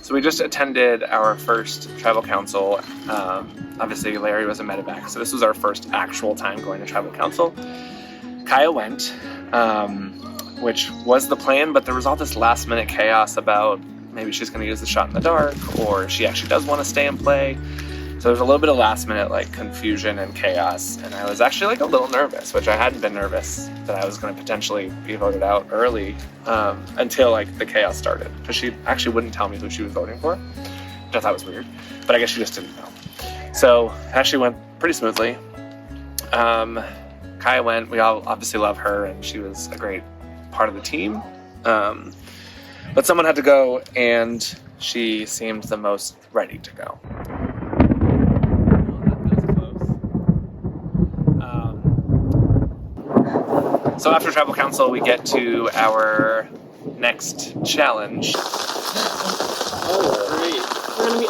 So we just attended our first tribal council. Obviously Larry was a medevac, so this was our first actual time going to tribal council. Kaya went, which was the plan, but there was all this last minute chaos about maybe she's going to use the shot in the dark, or she actually does want to stay and play. So there's a little bit of last minute like confusion and chaos, and I was actually like a little nervous, which I hadn't been nervous that I was going to potentially be voted out early until like the chaos started, because she actually wouldn't tell me who she was voting for, which I thought was weird, but I guess she just didn't know. So it actually went pretty smoothly. Kaya went. We all obviously love her, and she was a great part of the team. But someone had to go, and she seemed the most ready to go. So after tribal council, we get to our next challenge. Oh, great. We're gonna be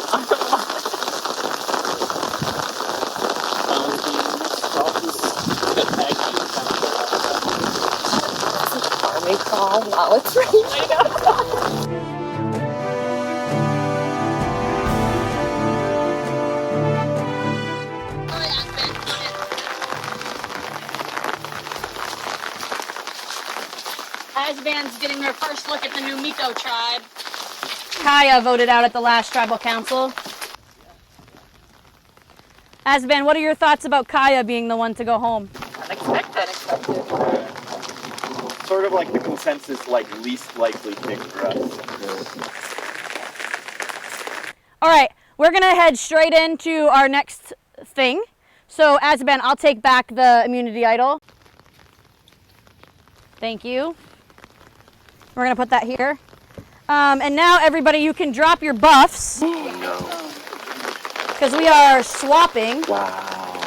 farming crawl while it's raining. Azeban's getting her first look at the new Miko tribe. Kaya voted out at the last tribal council. Azeban, what are your thoughts about Kaya being the one to go home? Unexpected. Sort of like the consensus, like least likely pick for us. All right, we're gonna head straight into our next thing. So Azeban, I'll take back the immunity idol. Thank you. We're gonna put that here. And now everybody, you can drop your buffs. Because we are swapping. Wow.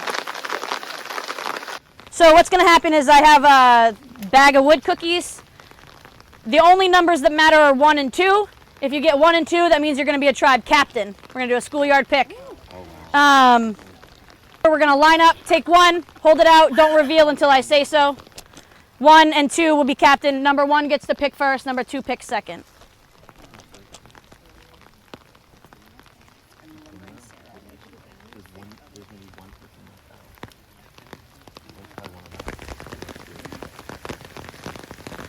So what's gonna happen is I have a bag of wood cookies. The only numbers that matter are 1 and 2. If you get 1 and 2, that means you're gonna be a tribe captain. We're gonna do a schoolyard pick. We're gonna line up, take 1, hold it out, don't reveal until I say so. 1 and 2 will be captain. Number 1 gets to pick first, number 2 picks second.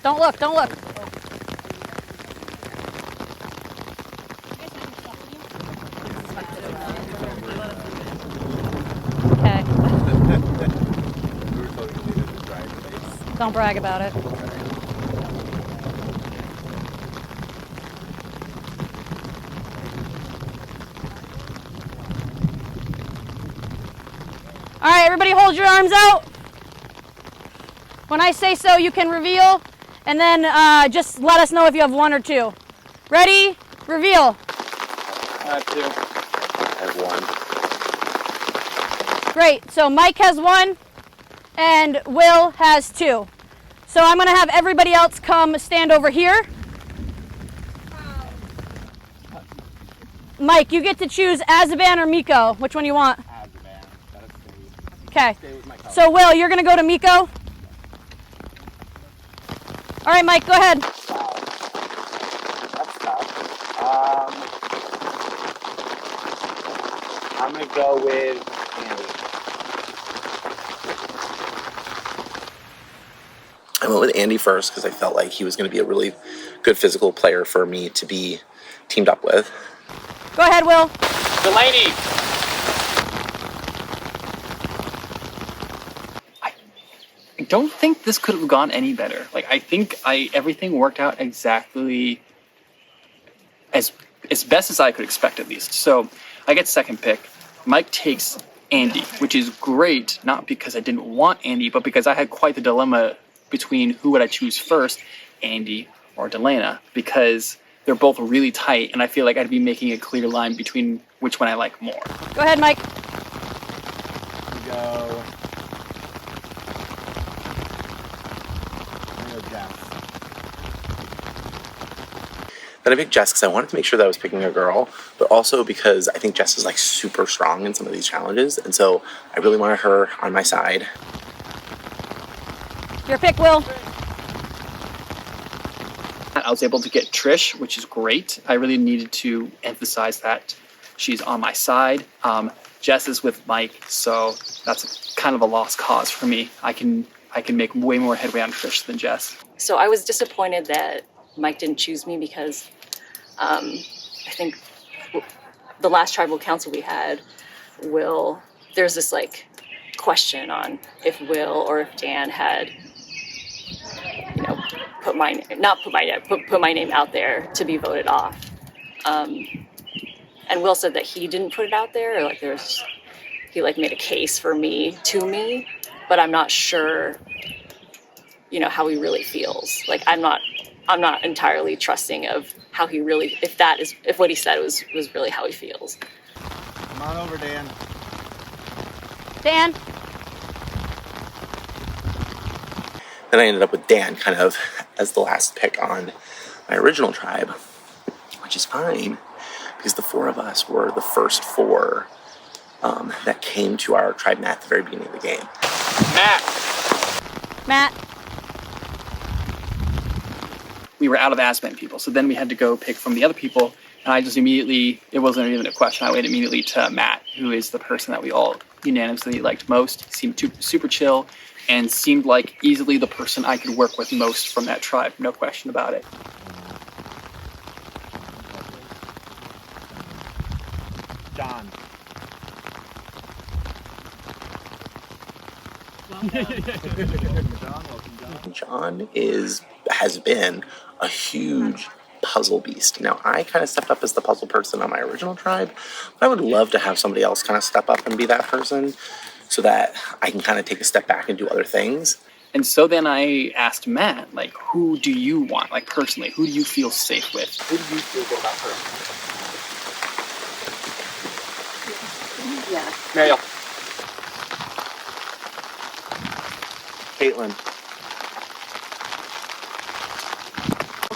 Don't look, don't look. Okay. Don't brag about it. All right, everybody hold your arms out. When I say so, you can reveal, and then just let us know if you have 1 or 2. Ready? Reveal. 2. I have 1. Great, so Mike has 1, and Will has 2. So I'm gonna have everybody else come stand over here. Mike, you get to choose Azeban or Miko. Which one you want? Azeban. Okay. So Will, you're gonna go to Miko. All right, Mike, go ahead. That's tough. I'm gonna go with Andy. I went with Andy first because I felt like he was going to be a really good physical player for me to be teamed up with. Go ahead, Will. Delaney. I don't think this could have gone any better. Like, I think everything worked out exactly as best as I could expect, at least. So I get second pick. Mike takes Andy, which is great, not because I didn't want Andy, but because I had quite the dilemma between who would I choose first, Andy or Delana, because they're both really tight, and I feel like I'd be making a clear line between which one I like more. Go ahead, Mike. Go. I'm gonna go Jess. Then I picked Jess because I wanted to make sure that I was picking a girl, but also because I think Jess is like super strong in some of these challenges, and so I really wanted her on my side. Your pick, Will. I I was able to get Trish, which is great. I really needed to emphasize that she's on my side. Jess is with Mike, so that's kind of a lost cause for me. I can make way more headway on Trish than Jess. So I was disappointed that Mike didn't choose me because I think the last tribal council we had, there's this like question on if Will or if Dan had, put my name out there to be voted off. And Will said that he didn't put it out there, or like he made a case for me to me, but I'm not sure, how he really feels. Like I'm not entirely trusting of how he really, if what he said was really how he feels. Come on over, Dan. Dan? Then I ended up with Dan kind of as the last pick on my original tribe, which is fine because the four of us were the first four that came to our tribe mat at the very beginning of the game. Matt? We were out of Azeban people, so then we had to go pick from the other people, and I just immediately, it wasn't even a question, I went immediately to Matt, who is the person that we all unanimously liked most. Seemed super chill, and seemed like easily the person I could work with most from that tribe, no question about it. John. John has been a huge puzzle beast. Now, I kind of stepped up as the puzzle person on my original tribe, but I would love to have somebody else kind of step up and be that person so that I can kind of take a step back and do other things. And so then I asked Matt, like, who do you want, like, personally? Who do you feel safe with? Who do you feel good about personally? Yeah. Mariel. Caitlin.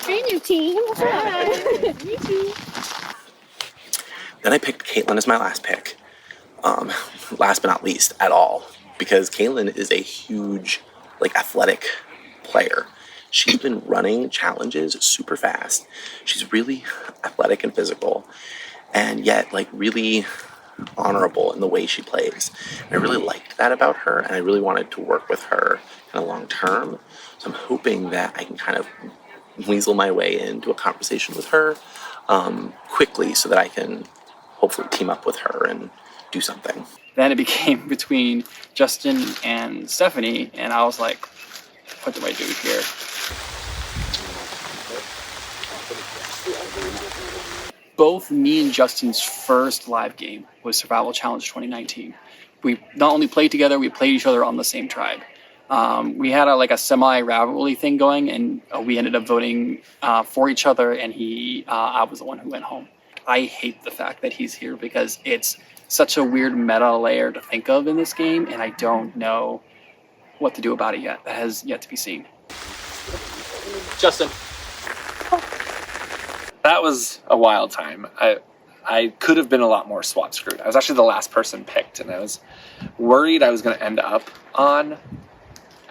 Hey, new team. Hi. You too. Then I picked Caitlin as my last pick. Last but not least at all, because Caitlin is a huge, athletic player. She's been running challenges super fast. She's really athletic and physical, and yet, really honorable in the way she plays. And I really liked that about her, and I really wanted to work with her kind of long term. So I'm hoping that I can kind of weasel my way into a conversation with her quickly so that I can hopefully team up with her and do something. Then it became between Justin and Stephanie, and I was like, what do I do here? Both me and Justin's first live game was Survival Challenge 2019. We not only played together, we played each other on the same tribe. We had a semi-rivalry thing going, and we ended up voting for each other, and I was the one who went home. I hate the fact that he's here because it's such a weird meta layer to think of in this game, and I don't know what to do about it yet. That has yet to be seen. Justin. That was a wild time. I could have been a lot more swap screwed. I was actually the last person picked, and I was worried I was going to end up on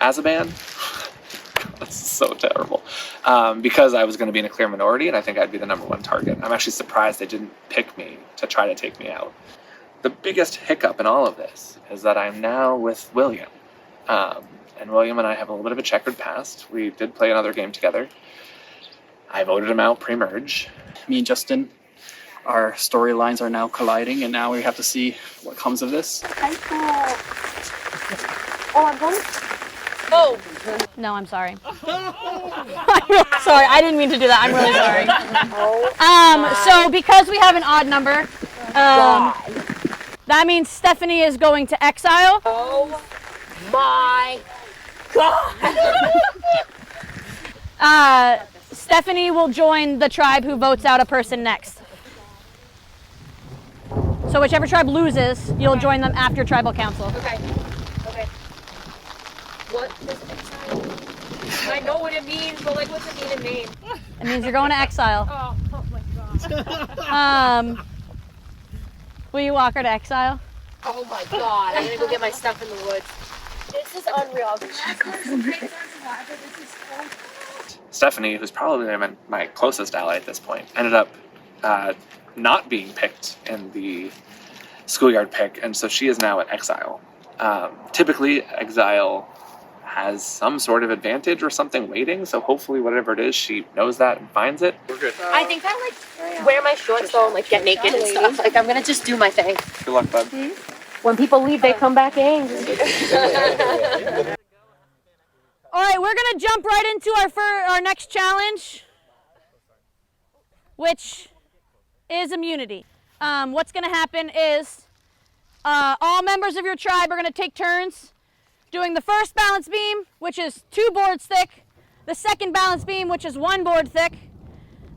Azeban. That's so terrible. Because I was going to be in a clear minority, and I think I'd be the number one target. I'm actually surprised they didn't pick me to try to take me out. The biggest hiccup in all of this is that I'm now with William. And William and I have a little bit of a checkered past. We did play another game together. I voted him out pre-merge. Me and Justin, our storylines are now colliding, and now we have to see what comes of this. Oh, I'm going. Oh. No, I'm sorry. I'm really sorry. I didn't mean to do that. I'm really sorry. So because we have an odd number, that means Stephanie is going to Exile. Oh my God. Stephanie will join the tribe who votes out a person next. So whichever tribe loses, you'll join them after tribal council. Okay. What is Exile? I know what it means, but what's it mean in Maine? It means you're going to Exile. Oh my God. Will you walk her to Exile? Oh my God. I'm gonna go get my stuff in the woods. This is unreal. Stephanie, who's probably my closest ally at this point, ended up not being picked in the schoolyard pick, and so she is now at Exile. Typically, Exile has some sort of advantage or something waiting, so hopefully whatever it is, she knows that and finds it. We're good. I think I like wear my shorts though and like get naked and stuff. Like I'm gonna just do my thing. Good luck, bud. When people leave, they come back angry. All right, we're gonna jump right into our next challenge, which is immunity. What's gonna happen is all members of your tribe are gonna take turns doing the first balance beam, which is 2 boards thick, the second balance beam, which is 1 board thick,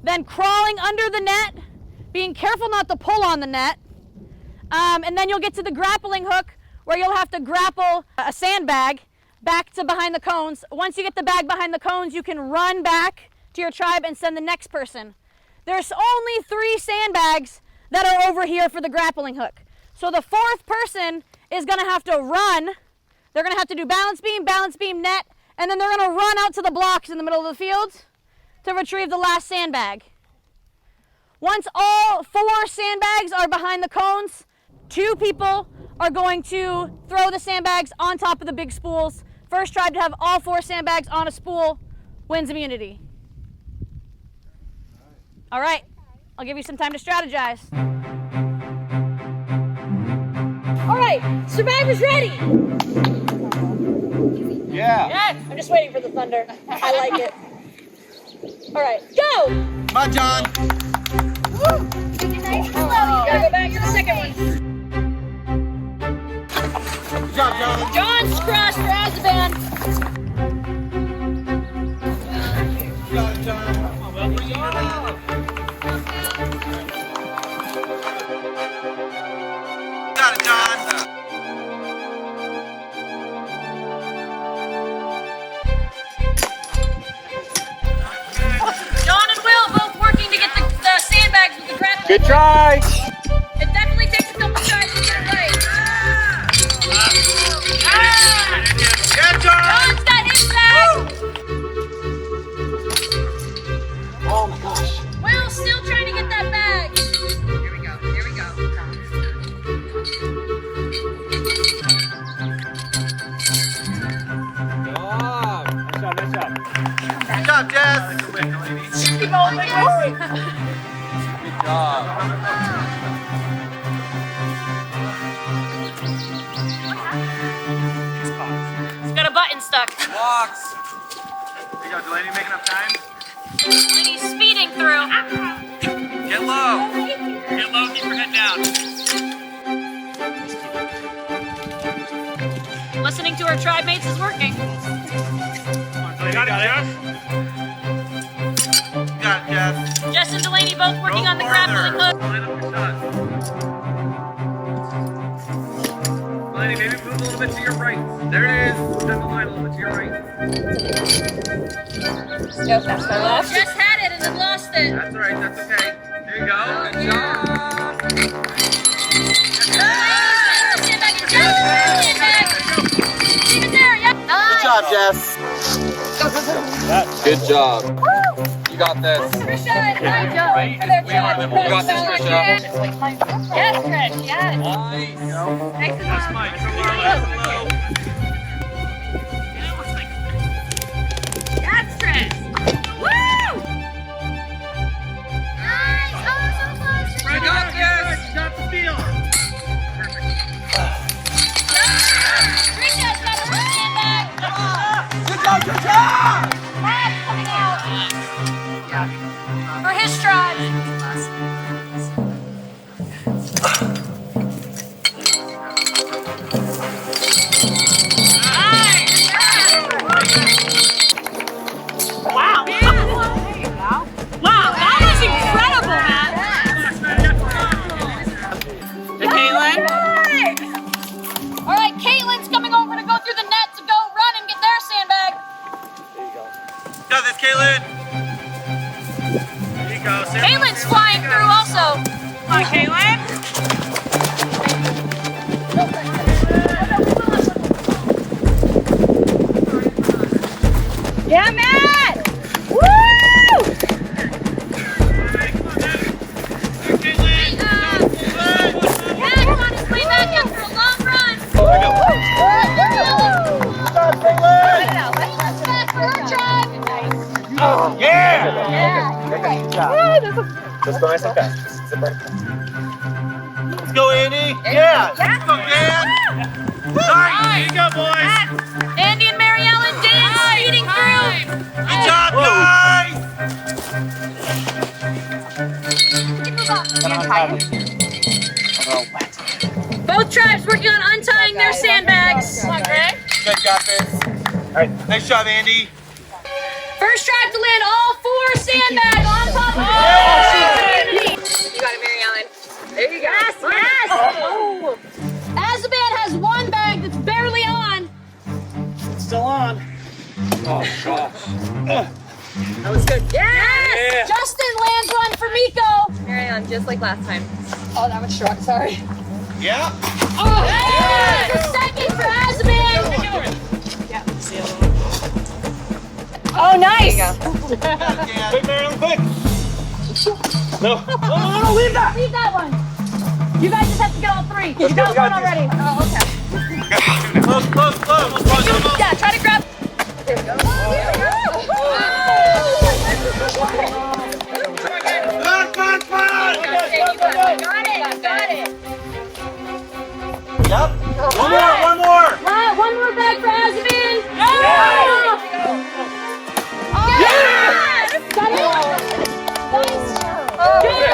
then crawling under the net, being careful not to pull on the net, and then you'll get to the grappling hook, where you'll have to grapple a sandbag back to behind the cones. Once you get the bag behind the cones, you can run back to your tribe and send the next person. There's only 3 sandbags that are over here for the grappling hook. So the 4th person is gonna have to run. They're gonna have to do balance beam, net, and then they're gonna run out to the blocks in the middle of the field to retrieve the last sandbag. Once all 4 sandbags are behind the cones, 2 people are going to throw the sandbags on top of the big spools. First tribe to have all 4 sandbags on a spool wins immunity. All right, I'll give you some time to strategize. All right, survivors ready? Yeah. Yes. I'm just waiting for the thunder. I like it. All right, go! Come on, John. You gotta go back to the second one. Good job, John. John's crossed for Azeban. Good job, John. Got it, John. John and Will both working to get the sandbags with the grappling. Good try. It definitely takes a couple tries to get it right. Yeah, John. John's got his bag. Oh my gosh. Will's still trying to get that bag. Here we go. Here we go. Nice job, Jess. Good job. It's got a button stuck. Blocks. There you go, Delaney, making up time. And he's speeding through. Get low. Get low. Keep your head down. Listening to our tribe mates is working. You got it, Jess. You got it, Jess. Jess and Delaney both working Go on the farther. grappling hook. Line up your shot. Delaney, maybe move a little bit to your right. There it is. Send the line a little bit to your right. Yep, that's my left. Jess had it and then lost it. That's all right. That's okay. There you go. Good job. Good job, Jess. Good job. You got this. Trisha, hi, Joe. You got this, Trisha. Yes, Trish, yes. Nice. That's Mike. Come on, low. That's Trish. Woo! Nice. Oh, so close. You got this. You got the field. Trisha's got a sandbag. Good job, Trisha. Matt's coming out. For his tribe. Wow. Wow, that was incredible, man. Hey, Caitlin. All right, Caitlin's coming over to go through the net to go run and get their sandbag. You got this, Caitlin. There you go. Sarah. Caitlin's flying through also. Come on, Caitlin. Yeah, Matt. Woo! Just go nice and fast. Just zip right. Let's go, Andy. Yeah. Let's go, Dan. Nice. There you go, boys. Andy and Mary Ellen dance speeding through. Good job, guys. Both tribes working on untying their sandbags. Come on, Greg. You guys got this. All right. Nice job, Andy. First tribe to land all 4 sandbags on top of the community. You got it, Mary Ellen. There you go. Yes, yes. Oh. Azeban has 1 bag that's barely on. It's still on. Oh gosh. That was good. Yes. Yeah. Justin lands one for Miko. Mary Ellen, just like last time. Oh, that was strong. Sorry. Yeah. Oh, yes. The second for Azeban. Oh, nice. Quick, Marilyn, quick. No, leave that. Leave that one. You guys just have to get all 3. You got one already. Oh, okay. Close. Yeah, try to grab. There we go. Come on. Got it. Yep. One more. One more bag for Azeban. Yes! Got it. Nice. Good.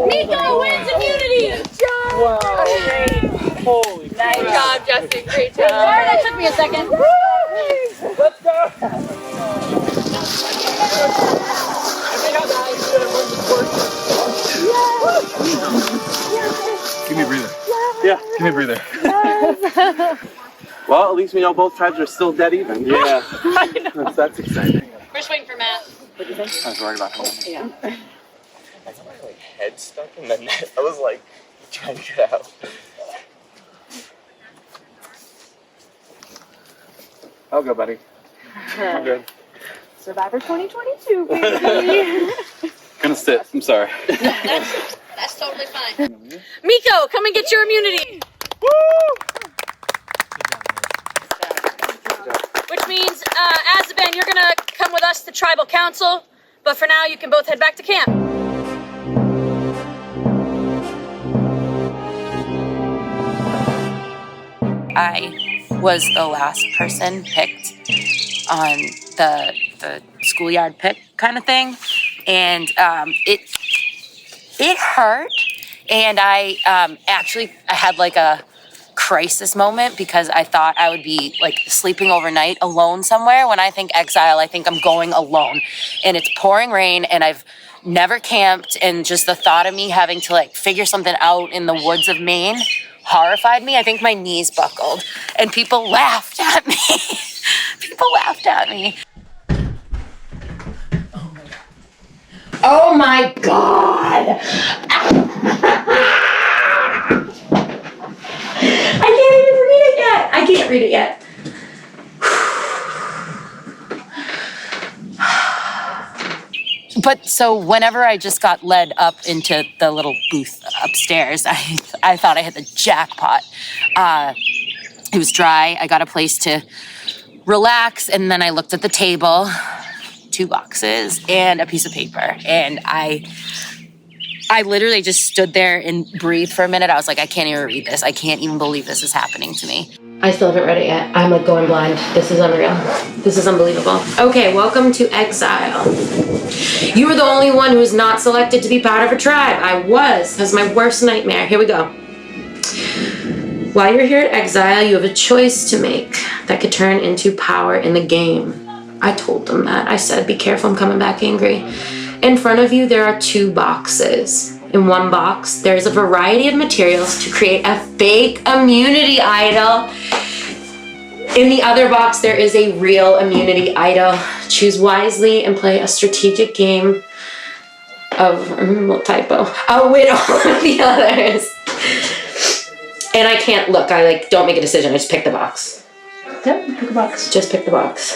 Miko wins immunity. Holy Nice job, Justin. Great job. Sorry, that took me a second. Let's go. Give me a breather. Yeah. Give me a breather. Well, at least we know both tribes are still dead even. Yeah. That's exciting. We're just waiting for Matt. I was worried about him. Yeah. I got my head stuck in the net. I was like trying to get out. I'll go, buddy. I'm good. Survivor 2022, baby. Gonna sit. I'm sorry. That's totally fine. Miko, come and get your immunity. Woo! Which means, Azeban, you're gonna come with us to tribal council, but for now you can both head back to camp. I was the last person picked on the schoolyard pick kind of thing, and it hurt. And I had like a crisis moment because I thought I would be like sleeping overnight alone somewhere. When I think Exile, I think I'm going alone, and it's pouring rain, and I've never camped, and just the thought of me having to like figure something out in the woods of Maine horrified me. I think my knees buckled, and people laughed at me. Oh my God! I can't read it yet. But so whenever I just got led up into the little booth upstairs, I thought I hit the jackpot. It was dry. I got a place to relax, and then I looked at the table, 2 boxes and a piece of paper, and I literally just stood there and breathed for a minute. I was like, I can't even read this. I can't even believe this is happening to me. I still haven't read it yet. I'm like going blind. This is unreal. This is unbelievable. Okay, welcome to Exile. You were the only one who was not selected to be part of a tribe. I was. That was my worst nightmare. Here we go. While you're here at Exile, you have a choice to make that could turn into power in the game. I told them that. I said, be careful, I'm coming back angry. In front of you, there are 2 boxes. In one box, there's a variety of materials to create a fake immunity idol. In the other box, there is a real immunity idol. Choose wisely and play a strategic game of, typo, a whittle of the others. And I can't look, I like don't make a decision, I just pick the box. Yep, pick the box. Just pick the box.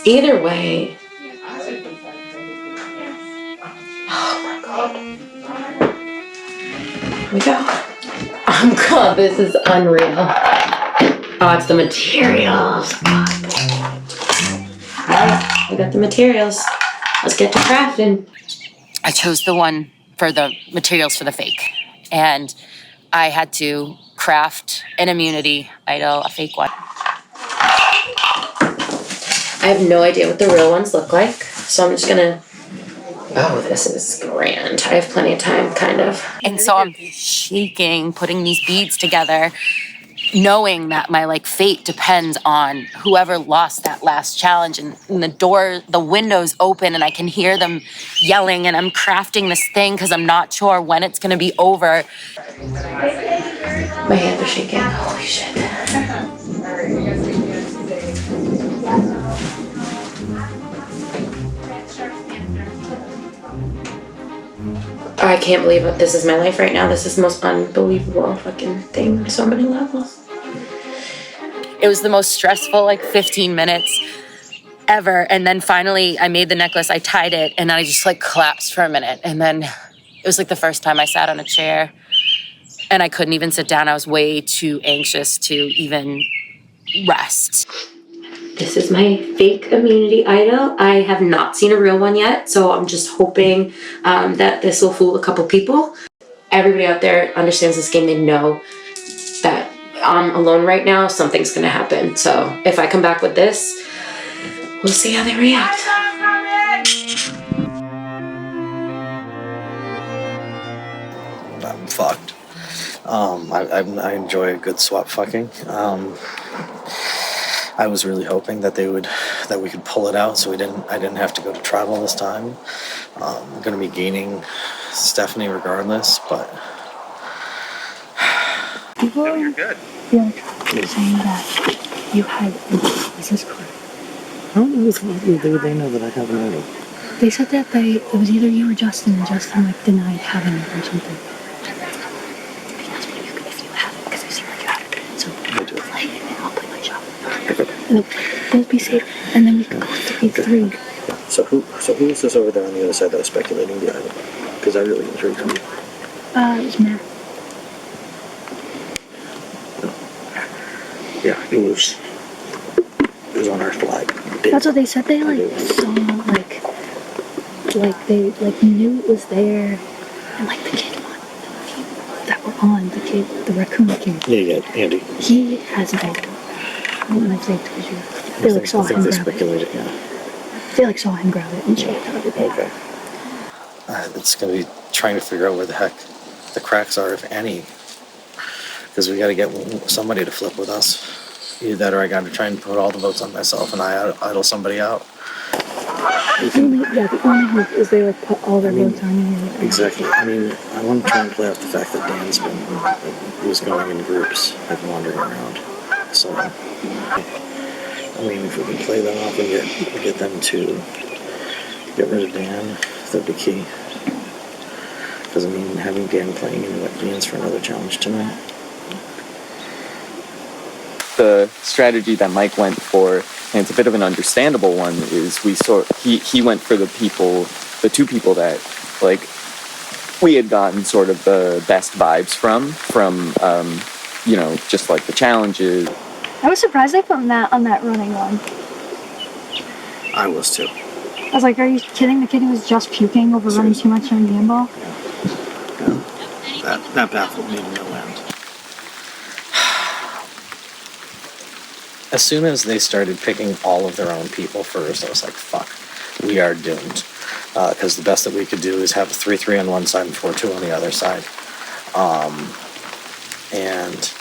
Either way. Oh my God. Here we go. Oh God, this is unreal. Oh, it's the materials. Alright, we got the materials. let's get to crafting. I chose the one for the materials for the fake. And I had to craft an immunity idol, a fake one. I have no idea what the real ones look like, so I'm just gonna... Oh, this is grand. I have plenty of time, kind of. And so I'm shaking, putting these beads together, knowing that my fate depends on whoever lost that last challenge. And the windows open and I can hear them yelling, and I'm crafting this thing because I'm not sure when it's gonna be over. My hands are shaking. Holy shit. I can't believe it. This is my life right now. This is the most unbelievable fucking thing on so many levels. It was the most stressful 15 minutes ever. And then finally I made the necklace, I tied it, and I just collapsed for a minute. And then it was the first time I sat on a chair and I couldn't even sit down. I was way too anxious to even rest. This is my fake immunity idol. I have not seen a real one yet, so I'm just hoping that this will fool a couple people. Everybody out there understands this game. They know that I'm alone right now. Something's gonna happen. So if I come back with this, we'll see how they react. I'm fucked. I enjoy a good swap fucking. I was really hoping that we could pull it out, so I didn't have to go to tribal this time. I'm gonna be gaining Stephanie regardless, but people you're good. Saying that you had. Is this correct? how they know that I have an idol? They said that it was either you or Justin, and Justin denied having it or something. That's what if you have it, because I seem like you have it. So play it, and I'll play my job. And both be safe, and then we can go 3-3. So who is this over there on the other side that was speculating the idol? Because I really intrigued me. It was Matt. Yeah, it was on our flag. That's what they said. They saw they knew it was there, and the kid that were on the raccoon kid. Yeah, Andy. He has an idol. I don't know if they told you. They saw him grab speculated, it. Yeah. They saw him grab it and show it to everybody. Okay. It's gonna be trying to figure out where the heck the cracks are, if any, because we got to get somebody to flip with us. Either that, or I got to try and put all the votes on myself and I idle somebody out. The only hope is they put all their votes on you. Exactly. I mean, I want to try and play off the fact that Dan's was going in groups, wandering around. So, I mean, if we can play them off and get them to get rid of Dan, that'd be key. Because, having Dan playing in wet beans for another challenge tonight. The strategy that Mike went for, and it's a bit of an understandable one, is he went for the two people that we had gotten sort of the best vibes from just the challenges. I was surprised they put Matt on that running one. I was too. I was like, are you kidding? The kid who was just puking over running too much on Gameball? Yeah. That baffled me to no end. As soon as they started picking all of their own people first, I was like, fuck, we are doomed. Because the best that we could do is have a 3-3 on one side and 4-2 on the other side. And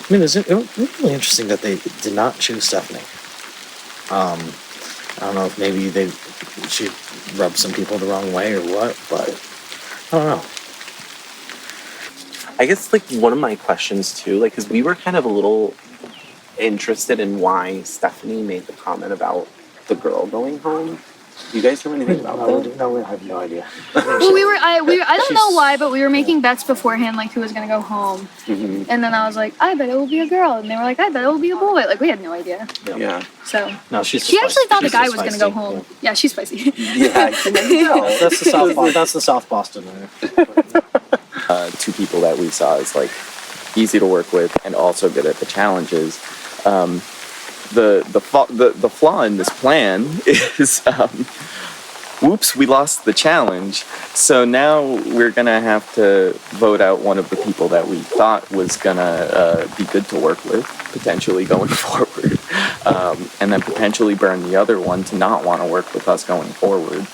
it was really interesting that they did not choose Stephanie. I don't know if maybe she rubbed some people the wrong way or what, but I don't know. I guess one of my questions too, because we were kind of a little interested in why Stephanie made the comment about the girl going home. Do you guys know anything about that? No, I have no idea. Well, I don't know why, but we were making bets beforehand, who was gonna go home. Mm-hmm. And then I was like, I bet it will be a girl, and they were like, I bet it will be a boy. We had no idea. Yeah. So. No, she actually thought the guy was gonna go home. Yeah, she's spicy. Yeah, that's the South Boston. Two people that we saw as easy to work with and also good at the challenges. The flaw in this plan is whoops, we lost the challenge. So now we're gonna have to vote out one of the people that we thought was gonna be good to work with, potentially going forward, and then potentially burn the other one to not want to work with us going forward.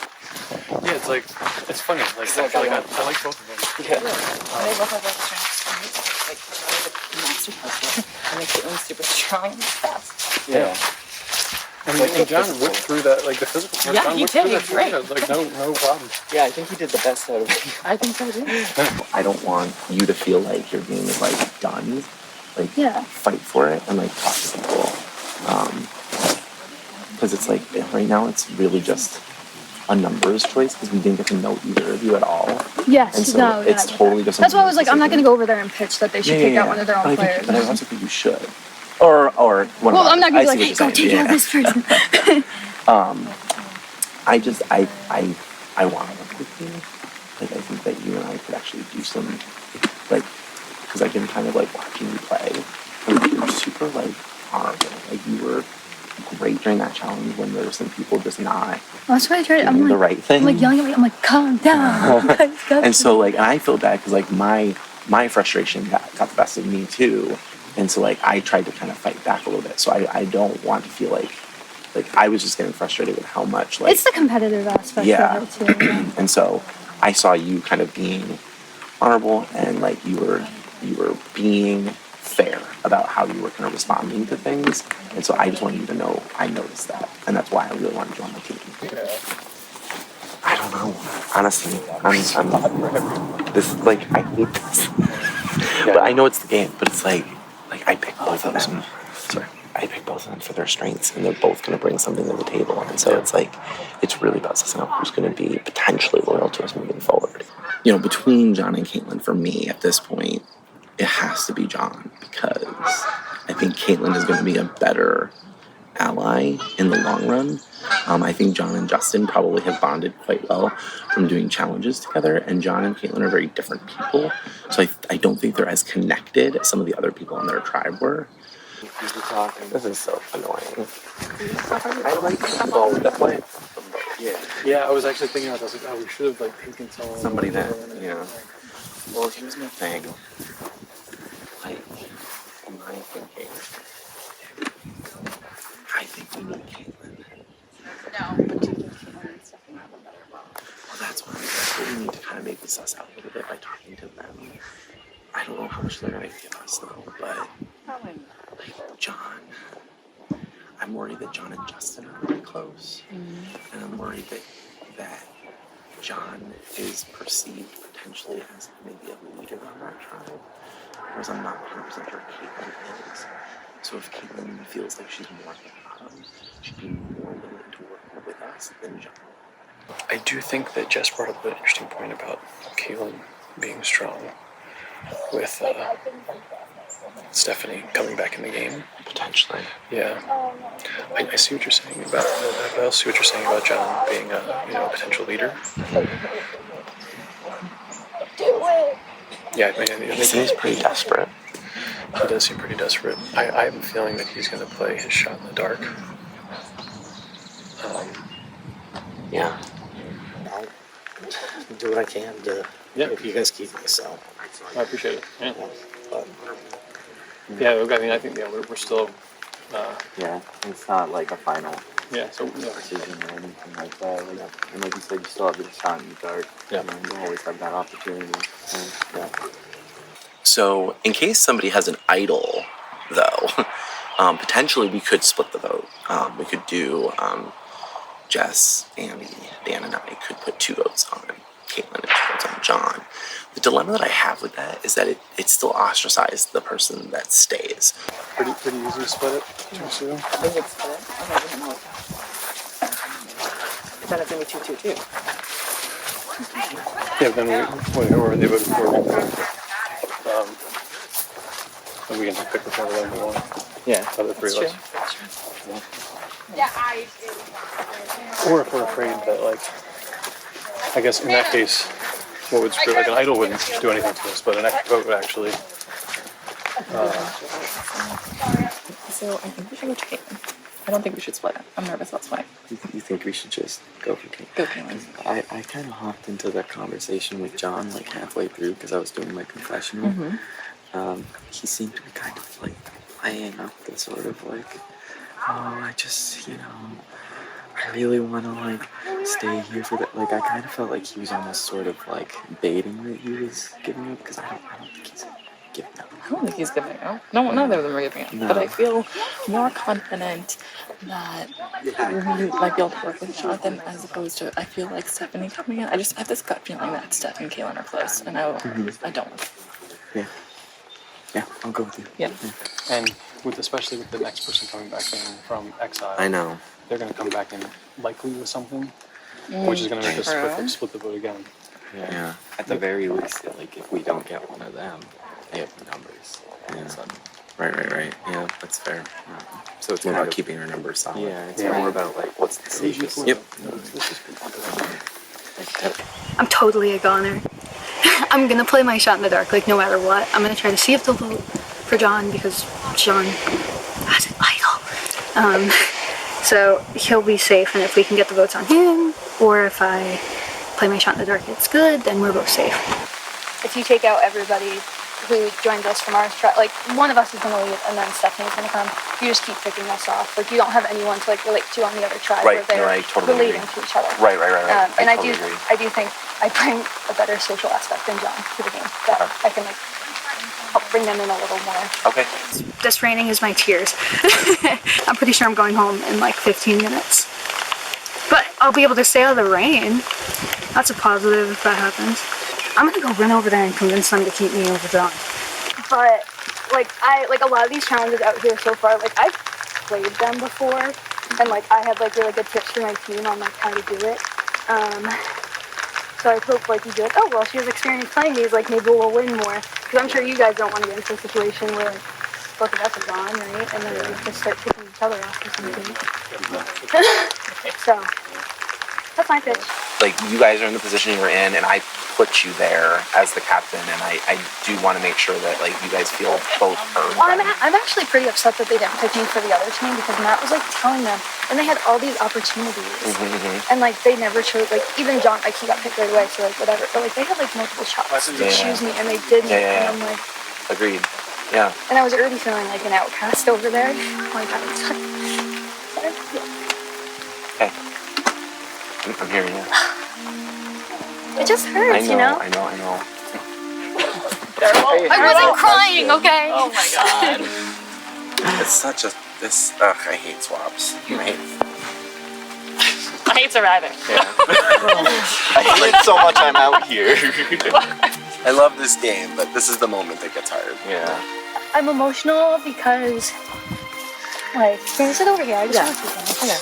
Yeah, it's like, it's funny. Like, I like both of them. Yeah. They both have like strengths. Like, Johnny's a monster husband, and like Caitlin's super strong and fast. Yeah. And John worked through that, like the physical part. Yeah, John he worked did. through He's that, great. like no problem. Yeah, I think he did the best out of it. I think so too. I don't want you to feel like your game is like done. Like fight for it and like talk to people. Because it's like right now it's really just a numbers choice because we didn't get to know either of you at all. Yes, and so no, it's totally just. That's why I was like, I'm not gonna go over there and pitch that they should pick out one of their own but players. But I also think you should. Or what? Well, I'm not gonna be like, hey, hey, go take out this person. I want to work with you. Like I think that you and I could actually do some, like, because I've been kind of like watching you play, and you were super like honorable. Like you were great during that challenge when there were some people just not. That's why I tried. I'm doing like, the right thing. I'm like yelling at me. I'm like, calm down. And so like, and I feel bad because like my frustration got the best of me too, and so like I tried to kind of fight back a little bit. So I don't want to feel like I was just getting frustrated with how much like it's the competitive aspect of it too. Yeah. And so I saw you kind of being honorable and like you were being fair about how you were kind of responding to things. And so I just wanted you to know I noticed that, and that's why I really wanted you on the team. I don't know. Honestly, I'm this like I hate this, but I know it's the game. But it's like I picked both of them. Sorry, I picked both of them for their strengths, and they're both going to bring something to the table. And so it's like it's really about sussing out who's going to be potentially loyal to us moving forward. You know, between John and Caitlin, for me at this point, it has to be John because I think Caitlin is going to be a better ally in the long run. I think John and Justin probably have bonded quite well from doing challenges together, and John and Caitlin are very different people, so I don't think they're as connected as some of the other people on their tribe were. This is so annoying. I like people that way. Yeah, I was actually thinking about this. Like, oh, we should have like taken somebody that, yeah. Well, here's my thing. Like, my thinking, I think we need Caitlin. No, but do you think Caitlin and Stephanie have a better love? Well, that's what we need to kind of maybe suss out a little bit by talking to them. I don't know how much they're going to give us, though, but like, John, I'm worried that John and Justin are really close, and I'm worried that John is perceived potentially as maybe a leader on that tribe, whereas I'm not 100% sure Caitlin is. So if Caitlin feels like she's more at the bottom, she'd be more willing to work with us than John. I do think that Jess brought up an interesting point about Caitlin being strong with Stephanie coming back in the game. Potentially. Yeah. I see what you're saying about that, but I also see what you're saying about John being a potential leader. Yeah, He seems pretty desperate. He does seem pretty desperate. I have a feeling that he's going to play his shot in the dark. Yeah. I'll do what I can to if you guys keep this out. I appreciate it. Yeah. I mean, I think we're still. Yeah, it's not like a final. Yeah, so decision or anything like that. And like you said, you still have the shot in the dark. Yeah, you always have that opportunity. And, So, in case somebody has an idol, though, potentially we could split the vote. We could do Jess, Andy, Dan, and I could put 2 votes on Caitlin and 2 votes on John. The dilemma that I have with that is that it still ostracized the person that stays. Pretty easy to split it. Too soon. I think it's split. I don't know. Then it's gonna be 2-2-2. Yeah, then whatever they voted for, and we can just pick whichever one we want. Yeah, of the 3 of us. That's true. Or if we're afraid that, like, I guess in that case, what would screw, like an idol wouldn't do anything to us, but an extra vote would actually. So I think we should go to Caitlin. I don't think we should split. I'm nervous, that's why. You think we should just go for Caitlin? Go Caitlin. I kind of hopped into that conversation with John like halfway through because I was doing my confessional. He seemed to be kind of like playing up the sort of like, oh, I just, I really want to like stay here for that. Like I kind of felt like he was almost sort of like baiting that he was giving up because I don't think he's giving up. I don't think he's giving up. No, neither of them are giving up. No. But I feel more confident that we might be able to work with Jonathan as opposed to I feel like Stephanie coming in. I just have this gut feeling that Steph and Kaylin are close, and I don't. Yeah, I'll go with you. Yeah. And especially with the next person coming back in from Exile. I know. They're going to come back in likely with something, which is going to make us split the vote again. Yeah. At the very least, like if we don't get one of them, they have the numbers. Yeah. Right. Yeah, that's fair. So it's more about keeping our numbers solid. Yeah, it's more about like what's the safest. Yep. I'm totally a goner. I'm gonna play my shot in the dark, like no matter what. I'm gonna try to see if they'll vote for John because John has an idol. So he'll be safe, and if we can get the votes on him, or if I play my shot in the dark, it's good, then we're both safe. If you take out everybody who joined us from our tribe, like one of us is gonna leave, and then Stephanie's gonna come. You just keep picking us off. Like you don't have anyone to like relate to on the other tribe, Right, where they're no, I totally relating agree. to each other. Right. And I totally do agree. think I bring a better social aspect than John to the game. That I can like help bring them in a little more. Okay. This raining is my tears. I'm pretty sure I'm going home in like 15 minutes. But I'll be able to stay out of the rain. That's a positive if that happens. I'm gonna go run over there and convince them to keep me over John. But like a lot of these challenges out here so far, like I've played them before, and like I have like really good tips for my team on like how to do it. So I hope like you do it. Oh well, she has experience playing these. Like maybe we'll win more. Because I'm sure you guys don't want to get into a situation where like, both of us are gone, right? And then we just start picking each other off or something. So that's my pitch. Like you guys are in the position you're in, and I put you there as the captain, and I do want to make sure that like you guys feel both heard. Well, I'm actually pretty upset that they didn't pick me for the other team because Matt was like telling them, and they had all these opportunities, and like they never chose. Like even John, like he got picked right away, so like whatever. But like they had like multiple shots to choose me, and they didn't. And I'm like, agreed. Yeah. And I was already feeling like an outcast over there. Like I was like, Okay. I'm hearing you. It just hurts, I know. I wasn't crying, okay? Oh my god. It's such a I hate swaps. I hate surviving. I hate it so much I'm out here. I love this game, but this is the moment that gets hard. Yeah. I'm emotional because, like, can you sit over here? I just want to see them.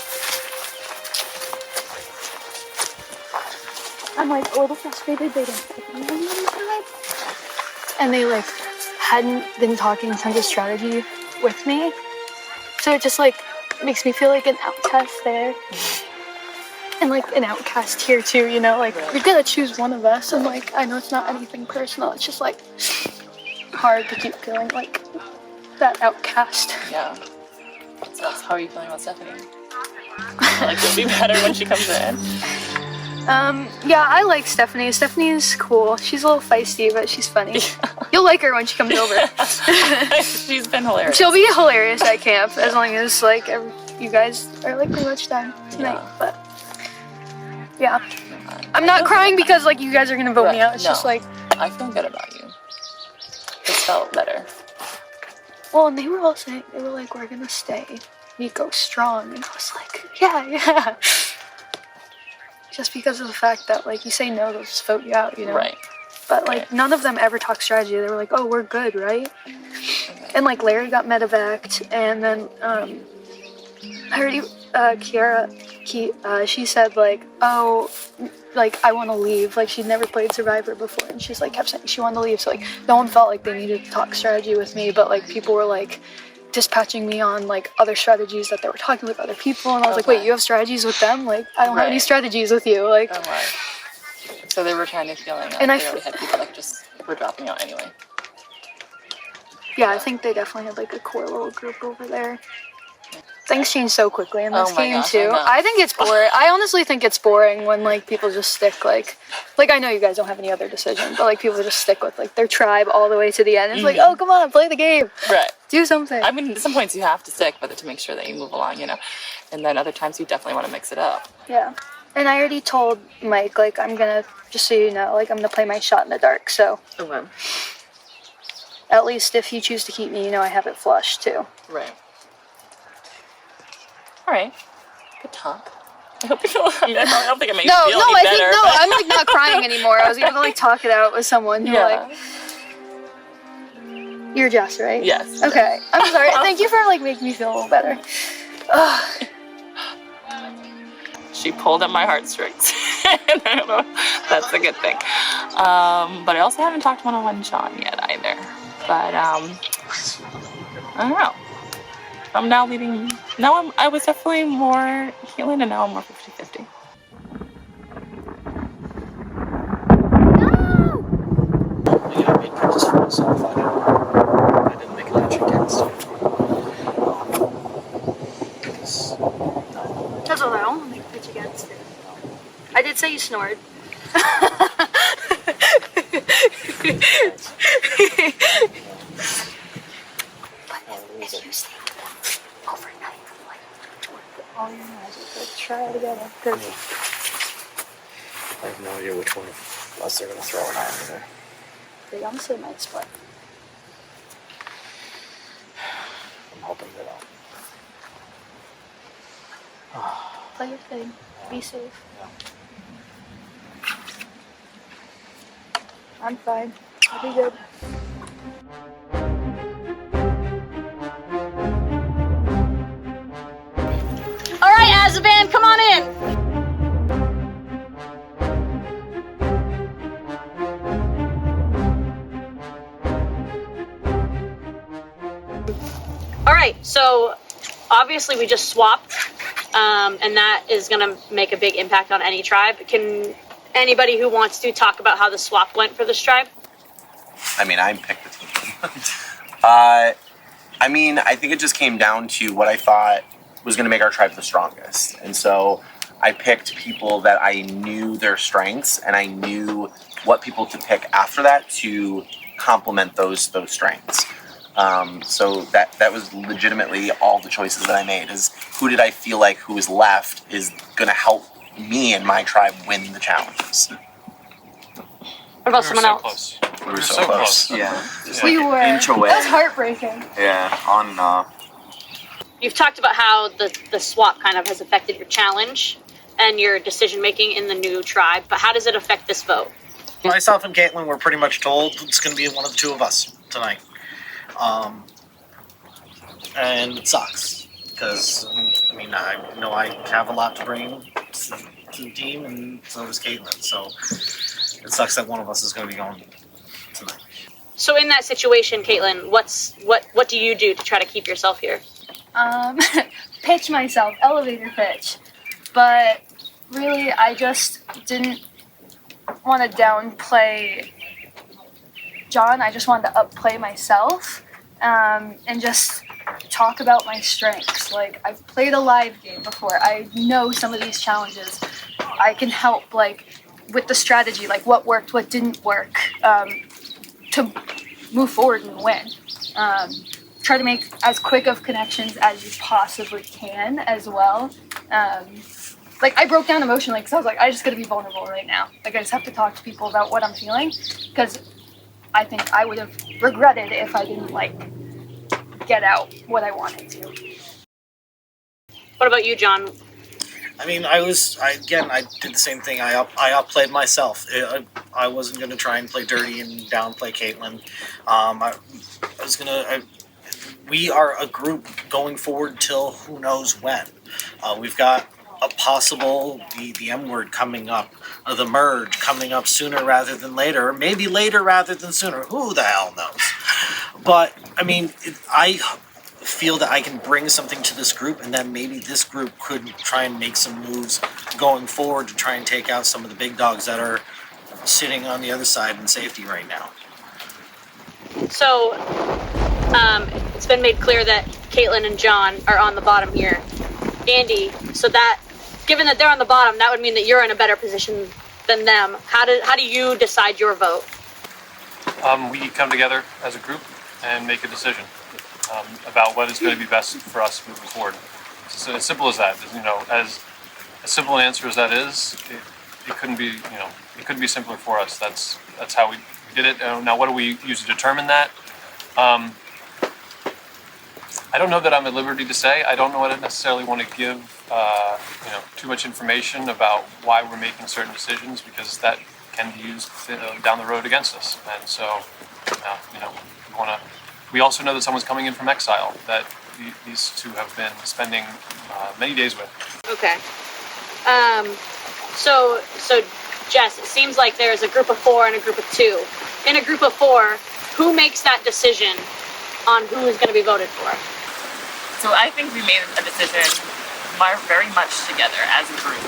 I'm like a little frustrated they didn't pick me on the other side. And they like hadn't been talking sense of strategy with me. So it just like makes me feel like an outcast there. And like an outcast here too, you know, like you're gonna choose one of us, and like I know it's not anything personal, it's just like hard to keep feeling like that outcast. Yeah. So how are you feeling about Stephanie? Like it'll be better when she comes in. Yeah, I like Stephanie. Stephanie's cool. She's a little feisty, but she's funny. You'll like her when she comes over. She's been hilarious. She'll be hilarious at camp as long as like you guys are like pretty much done tonight. Yeah. But yeah, I'm not crying because like you guys are gonna vote me out. It's just like I feel good about you. This felt better. Well, and they were all saying they were like we're gonna stay Miko strong, and I was like yeah. Just because of the fact that, like, you say no, they'll just vote you out, you know? Right. But, like, none of them ever talked strategy. They were like, oh, we're good, right? Okay. And, like, Larry got medevaced, and then, I heard Kiara, she said, like, oh, like, I want to leave. Like, she'd never played Survivor before, and she's, like, kept saying she wanted to leave. So, like, no one felt like they needed to talk strategy with me, but, like, people were, like, dispatching me on like other strategies that they were talking with other people, and I was like, wait, you have strategies with them? Like I don't have any strategies with you. Like so they were kind of feeling like and they already had people that just were dropping out anyway. Yeah, I think they definitely had like a core little group over there. Things change so quickly in this Oh my game gosh, I too. know. I think it's boring. I honestly think it's boring when like people just stick like I know you guys don't have any other decision, but like people just stick with like their tribe all the way to the end. It's like, oh come on, play the game. Right. Do something. I mean, at some points you have to stick with it to make sure that you move along, you know. And then other times you definitely want to mix it up. Yeah. And I already told Mike, like, I'm gonna, just so you know, like, I'm gonna play my shot in the dark, so. Okay. At least if you choose to keep me, you know I have it flushed, too. Right. All right. Good talk. I hope you feel, I mean, I don't think it makes you feel any better. I'm, like, not crying anymore. I was able to, like, talk it out with someone who, like. You're Jess, right? Yes. Okay. I'm sorry. Thank you for, like, making me feel a little better. Ugh. She pulled at my heartstrings. And I don't know if that's a good thing. But I also haven't talked one-on-one Sean yet either. But I don't know. I'm now leading. I was definitely more healing, and now I'm more 50-50. I made purchase for myself. I didn't make a match against you. That's what I only make a pitch against it. I did say you snored. If you stay overnight, like, all your magic, like, try it together. I have no idea which one of us are going to throw it on either. They honestly might split. I'm hoping they don't. Play your thing. Be safe. I'm fine. I'll be good. All right, Azeban, come on in. All right, so obviously we just swapped, and that is going to make a big impact on any tribe. Can anybody who wants to talk about how the swap went for this tribe? I mean, I picked the team. I mean, I think it just came down to what I thought was going to make our tribe the strongest. And so I picked people that I knew their strengths, and I knew what people to pick after that to complement those strengths. So that was legitimately all the choices that I made, is who did I feel like who is left is going to help me and my tribe win the challenges. What about someone else? We were so close. Yeah. We were. Inch away. That was heartbreaking. Yeah, on and off. You've talked about how the swap kind of has affected your challenge and your decision making in the new tribe, but how does it affect this vote? Myself and Caitlin were pretty much told it's going to be one of the two of us tonight. And it sucks, because, I mean, I know I have a lot to bring to the team, and so does Caitlin, so it sucks that one of us is going to be going tonight. So in that situation, Caitlin, what do you do to try to keep yourself here? Pitch myself, elevator pitch. But really, I just didn't want to downplay John. I just wanted to upplay myself, and just talk about my strengths. Like, I've played a live game before. I know some of these challenges. I can help, like, with the strategy, like what worked, what didn't work, to move forward and win. Try to make as quick of connections as you possibly can as well. Like, I broke down emotionally because I was like, I just gotta be vulnerable right now. Like, I just have to talk to people about what I'm feeling, because I think I would have regretted if I didn't, like, get out what I wanted to. What about you, John? I mean, I did the same thing. I upplayed myself. I wasn't going to try and play dirty and downplay Caitlin. We are a group going forward till who knows when. We've got a possible, the M word coming up, the merge coming up sooner rather than later, or maybe later rather than sooner. Who the hell knows? But, I mean, I feel that I can bring something to this group, and then maybe this group could try and make some moves going forward to try and take out some of the big dogs that are sitting on the other side in safety right now. So it's been made clear that Caitlin and John are on the bottom here. Andy, so that, given that they're on the bottom, that would mean that you're in a better position than them. How do you decide your vote? We come together as a group and make a decision about what is going to be best for us moving forward. It's as simple as that. You know, as simple an answer as that is, it couldn't be. You know, it couldn't be simpler for us. That's how we did it. Now, what do we use to determine that? I don't know that I'm at liberty to say. I don't know what I necessarily want to give, too much information about why we're making certain decisions, because that can be used down the road against us. And so, we also know that someone's coming in from Exile that these two have been spending many days with. Okay. So Jess, it seems like there's a group of 4 and a group of 2. In a group of 4, who makes that decision on who is going to be voted for? So I think we made a decision very much together as a group.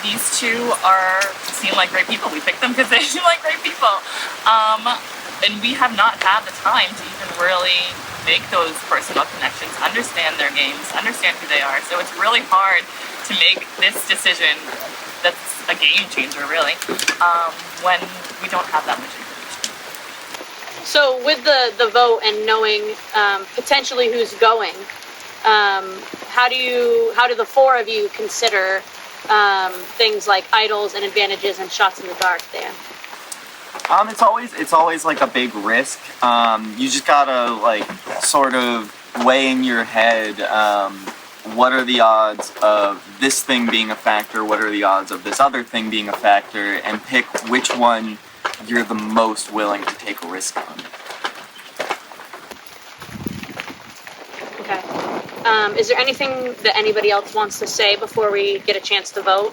These two seem like great people. We picked them because they seem like great people. And we have not had the time to even really make those personal connections, understand their games, understand who they are. So it's really hard to make this decision that's a game changer, really, when we don't have that much information. So with the vote and knowing potentially who's going, how do the 4 of you consider things like idols and advantages and shots in the dark, Dan? It's always like a big risk. You just gotta like sort of weigh in your head what are the odds of this thing being a factor, what are the odds of this other thing being a factor, and pick which one you're the most willing to take a risk on. Okay. Is there anything that anybody else wants to say before we get a chance to vote?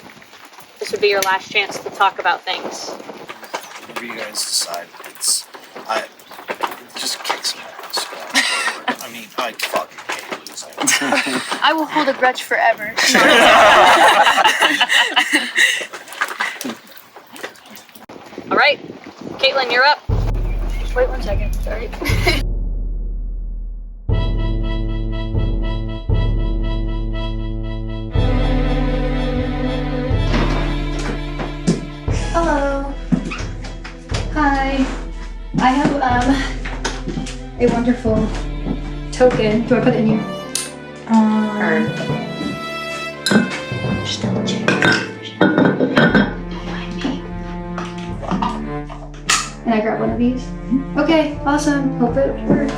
This would be your last chance to talk about things. Whatever you guys decide, just kick some ass. I mean, I fucking hate losing. I will hold a grudge forever. All right, Caitlin, you're up. Wait 1 second, sorry. Hello. Hi. I have a wonderful token. Do I put it in here? Just double check. Can I grab one of these? Okay, awesome. Hope it works.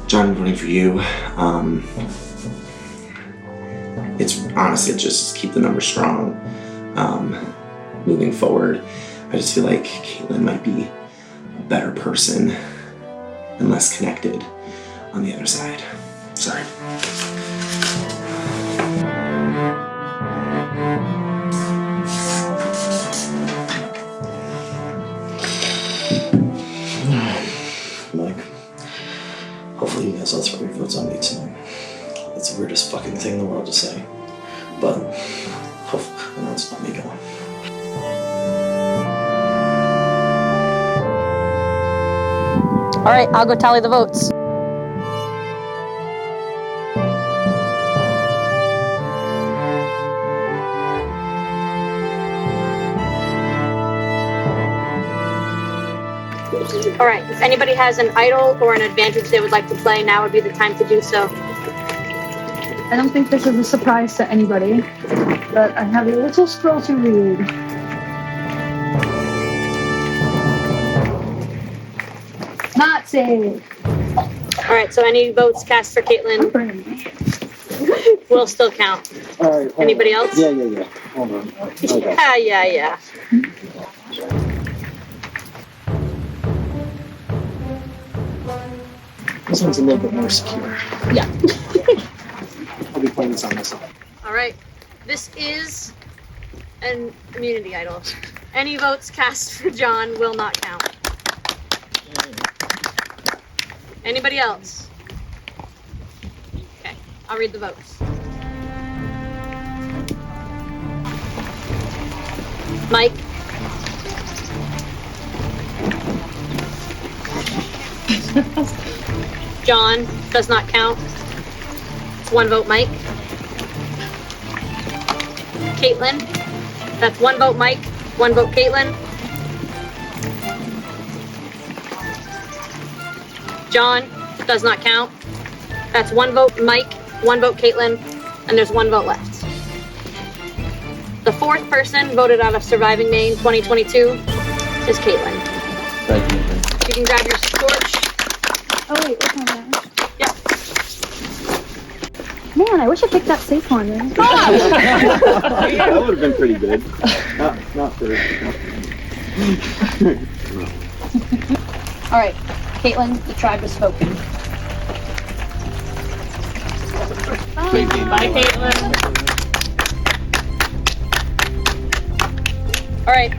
John, I'm voting for you. It's honestly just keep the numbers strong. Moving forward, I just feel like Caitlin might be a better person and less connected on the other side. Sorry. Mike, hopefully you guys all throw your votes on me tonight. It's the weirdest fucking thing in the world to say, but hopefully, I know it's not me going. All right, I'll go tally the votes. All right, if anybody has an idol or an advantage they would like to play, now would be the time to do so. I don't think this is a surprise to anybody, but I have a little scroll to read. Not saved. All right, so any votes cast for Caitlin will still count. All right. Anybody else? Yeah. Hold on. Okay. Yeah. This one's a little bit more secure. Yeah. I'll be playing this on myself. All right, this is an immunity idol. Any votes cast for John will not count. Anybody else? Okay, I'll read the votes. Mike. John does not count. It's 1 vote Mike. Caitlin. That's 1 vote Mike, 1 vote Caitlin. John does not count. That's 1 vote Mike, 1 vote Caitlin, and there's 1 vote left. The 4th person voted out of Surviving Maine 2022 is Caitlin. Thank you. You can grab your torch. Oh wait, what's my match? Yeah. Man, I wish I picked that safe one. Man. That would have been pretty good. Not for. All right, Caitlin, the tribe has spoken. Bye, Caitlin. All right,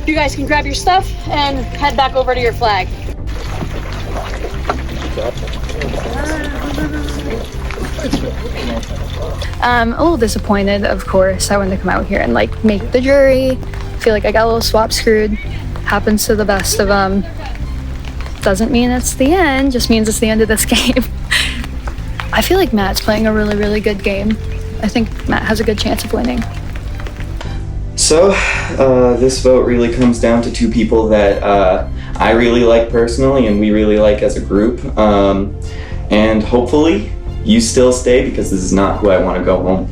you guys can grab your stuff and head back over to your flag. A little disappointed, of course. I wanted to come out here and like make the jury. Feel like I got a little swap screwed. Happens to the best of them. Doesn't mean it's the end, just means it's the end of this game. I feel like Matt's playing a really, really good game. I think Matt has a good chance of winning. So, this vote really comes down to 2 people that I really like personally and we really like as a group. And hopefully you still stay because this is not who I want to go home.